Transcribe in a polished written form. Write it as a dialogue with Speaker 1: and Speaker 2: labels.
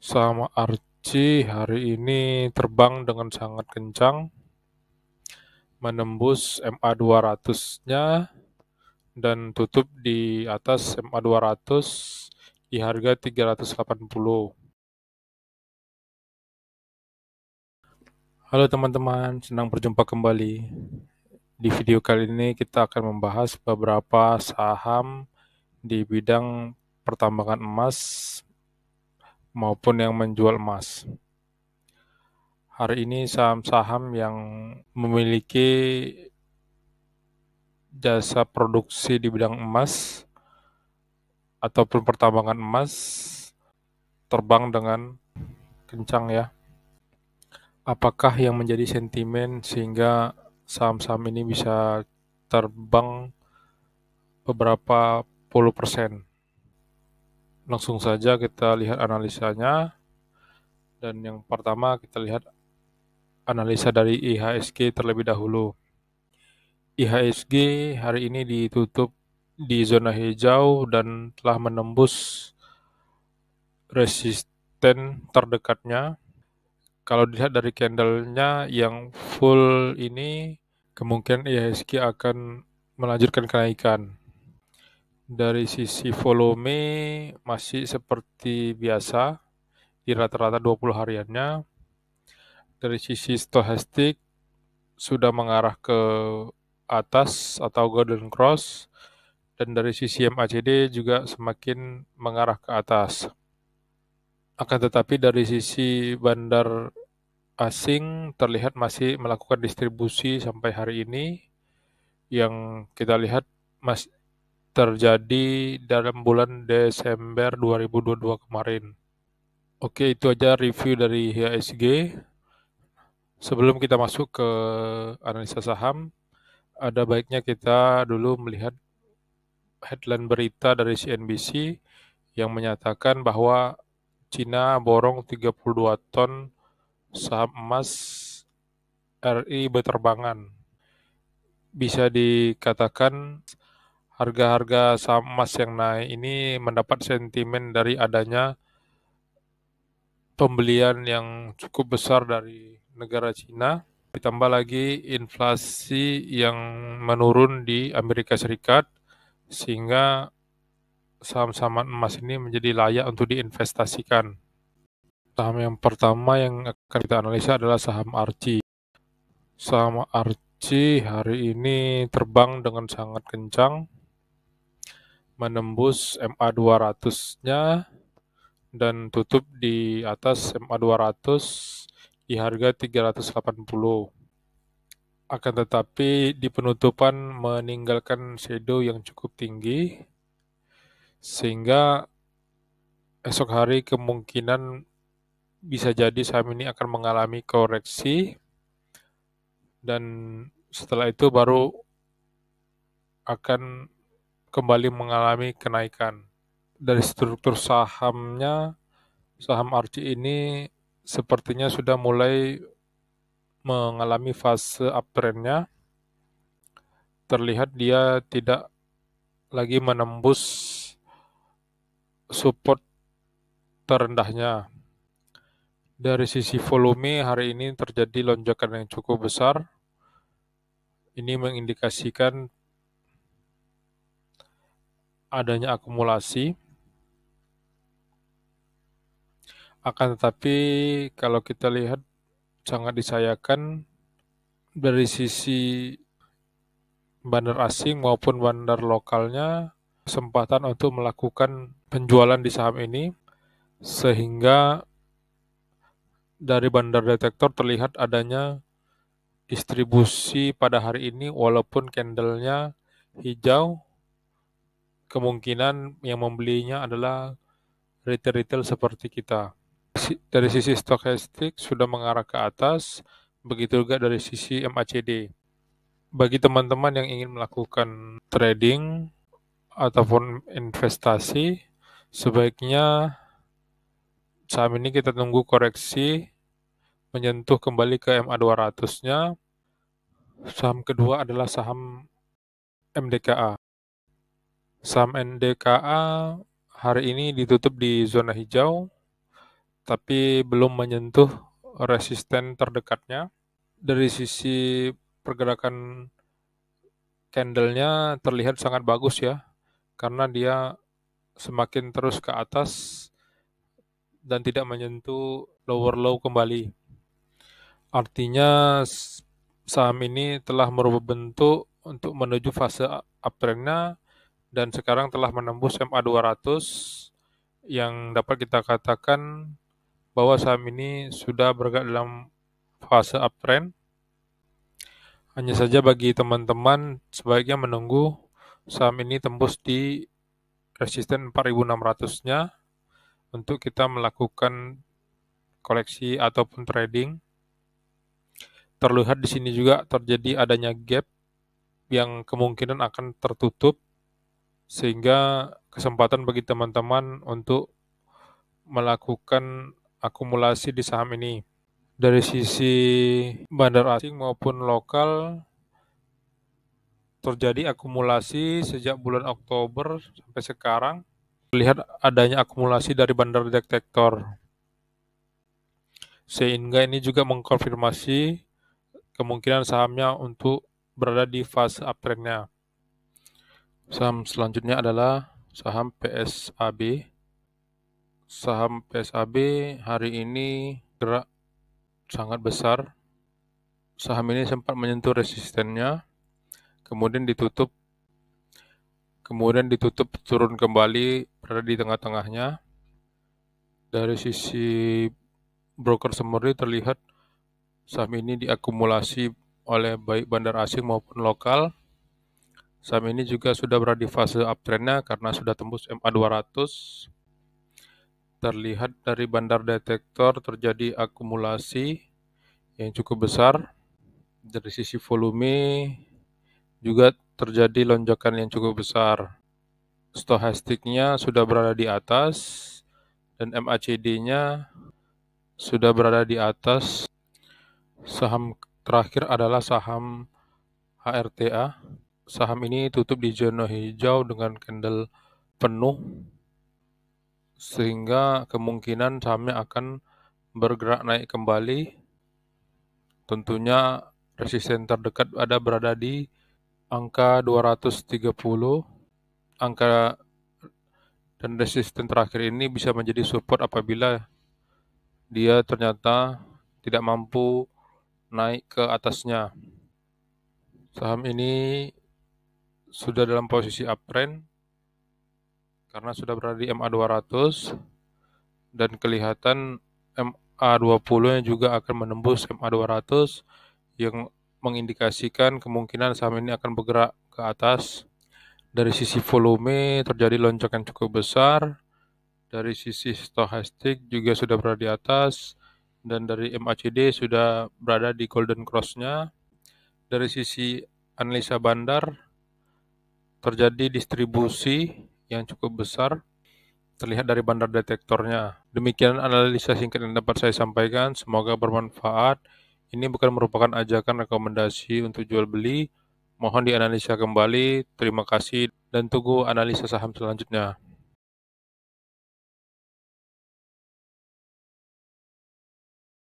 Speaker 1: Sama Archie hari ini terbang dengan sangat kencang, menembus MA 200-nya dan tutup di atas MA 200 di harga 380. Halo teman-teman, senang berjumpa kembali. Di video kali ini kita akan membahas beberapa saham di bidang pertambangan emas maupun yang menjual emas. Hari ini saham-saham yang memiliki jasa produksi di bidang emas ataupun pertambangan emas terbang dengan kencang ya. Apakah yang menjadi sentimen sehingga saham-saham ini bisa terbang beberapa puluh persen? Langsung saja kita lihat analisanya. Dan yang pertama kita lihat analisa dari IHSG terlebih dahulu. IHSG hari ini ditutup di zona hijau dan telah menembus resisten terdekatnya. Kalau dilihat dari candlenya yang full ini, kemungkinan IHSG akan melanjutkan kenaikan. Dari sisi volume masih seperti biasa di rata-rata 20 hariannya. Dari sisi stochastik sudah mengarah ke atas atau golden cross, dan dari sisi MACD juga semakin mengarah ke atas. Akan tetapi dari sisi bandar asing terlihat masih melakukan distribusi sampai hari ini, yang kita lihat masih terjadi dalam bulan Desember 2022 kemarin. Oke, itu aja review dari IHSG. Sebelum kita masuk ke analisa saham, ada baiknya kita dulu melihat headline berita dari CNBC yang menyatakan bahwa Cina borong 32 ton saham emas RI berterbangan. Bisa dikatakan harga-harga saham emas yang naik ini mendapat sentimen dari adanya pembelian yang cukup besar dari negara Cina, ditambah lagi inflasi yang menurun di Amerika Serikat, sehingga saham-saham emas ini menjadi layak untuk diinvestasikan. Saham yang pertama yang akan kita analisa adalah saham Archie. Saham Archie hari ini terbang dengan sangat kencang, menembus MA 200-nya dan tutup di atas MA 200 di harga 380. Akan tetapi di penutupan meninggalkan shadow yang cukup tinggi, sehingga esok hari kemungkinan bisa jadi saham ini akan mengalami koreksi, dan setelah itu baru akan kembali mengalami kenaikan. Dari struktur sahamnya, saham Archie ini sepertinya sudah mulai mengalami fase uptrend-nya. Terlihat dia tidak lagi menembus support terendahnya. Dari sisi volume hari ini terjadi lonjakan yang cukup besar. Ini mengindikasikan adanya akumulasi. Akan tetapi kalau kita lihat sangat disayangkan dari sisi bandar asing maupun bandar lokalnya kesempatan untuk melakukan penjualan di saham ini, sehingga dari bandar detektor terlihat adanya distribusi pada hari ini walaupun candlenya hijau. Kemungkinan yang membelinya adalah retail-retail seperti kita. Dari sisi stokastik sudah mengarah ke atas, begitu juga dari sisi MACD. Bagi teman-teman yang ingin melakukan trading ataupun investasi, sebaiknya saham ini kita tunggu koreksi menyentuh kembali ke MA 200-nya. Saham kedua adalah saham MDKA. Saham MDKA hari ini ditutup di zona hijau tapi belum menyentuh resisten terdekatnya. Dari sisi pergerakan candlenya terlihat sangat bagus ya, karena dia semakin terus ke atas dan tidak menyentuh lower low kembali. Artinya saham ini telah merubah bentuk untuk menuju fase uptrend-nya dan sekarang telah menembus MA 200 yang dapat kita katakan bahwa saham ini sudah bergerak dalam fase uptrend. Hanya saja bagi teman-teman sebaiknya menunggu saham ini tembus di resisten 4.600-nya untuk kita melakukan koleksi ataupun trading. Terlihat di sini juga terjadi adanya gap yang kemungkinan akan tertutup, sehingga kesempatan bagi teman-teman untuk melakukan akumulasi di saham ini. Dari sisi bandar asing maupun lokal, terjadi akumulasi sejak bulan Oktober sampai sekarang. Terlihat adanya akumulasi dari bandar detektor, sehingga ini juga mengkonfirmasi kemungkinan sahamnya untuk berada di fase uptrend-nya. Saham selanjutnya adalah saham PSAB. Saham PSAB hari ini gerak sangat besar. Saham ini sempat menyentuh resistennya, kemudian ditutup turun kembali berada di tengah-tengahnya. Dari sisi broker summary terlihat saham ini diakumulasi oleh baik bandar asing maupun lokal. Saham ini juga sudah berada di fase uptrend-nya karena sudah tembus MA 200. Terlihat dari bandar detektor terjadi akumulasi yang cukup besar. Dari sisi volume juga terjadi lonjakan yang cukup besar. Stochastiknya sudah berada di atas dan MACD-nya sudah berada di atas. Saham terakhir adalah saham HRTA. Saham ini tutup di zona hijau dengan candle penuh, sehingga kemungkinan sahamnya akan bergerak naik kembali. Tentunya resisten terdekat berada di angka 230. Angka dan resisten terakhir ini bisa menjadi support apabila dia ternyata tidak mampu naik ke atasnya. Saham ini sudah dalam posisi uptrend karena sudah berada di MA 200 dan kelihatan MA 20 yang juga akan menembus MA 200 yang mengindikasikan kemungkinan saham ini akan bergerak ke atas. Dari sisi volume terjadi lonjakan cukup besar. Dari sisi stochastik juga sudah berada di atas dan dari MACD sudah berada di golden cross-nya. Dari sisi analisa bandar terjadi distribusi yang cukup besar, terlihat dari bandar detektornya. Demikian analisa singkat yang dapat saya sampaikan, semoga bermanfaat. Ini bukan merupakan ajakan rekomendasi untuk jual beli. Mohon dianalisa kembali. Terima kasih dan tunggu analisa saham selanjutnya.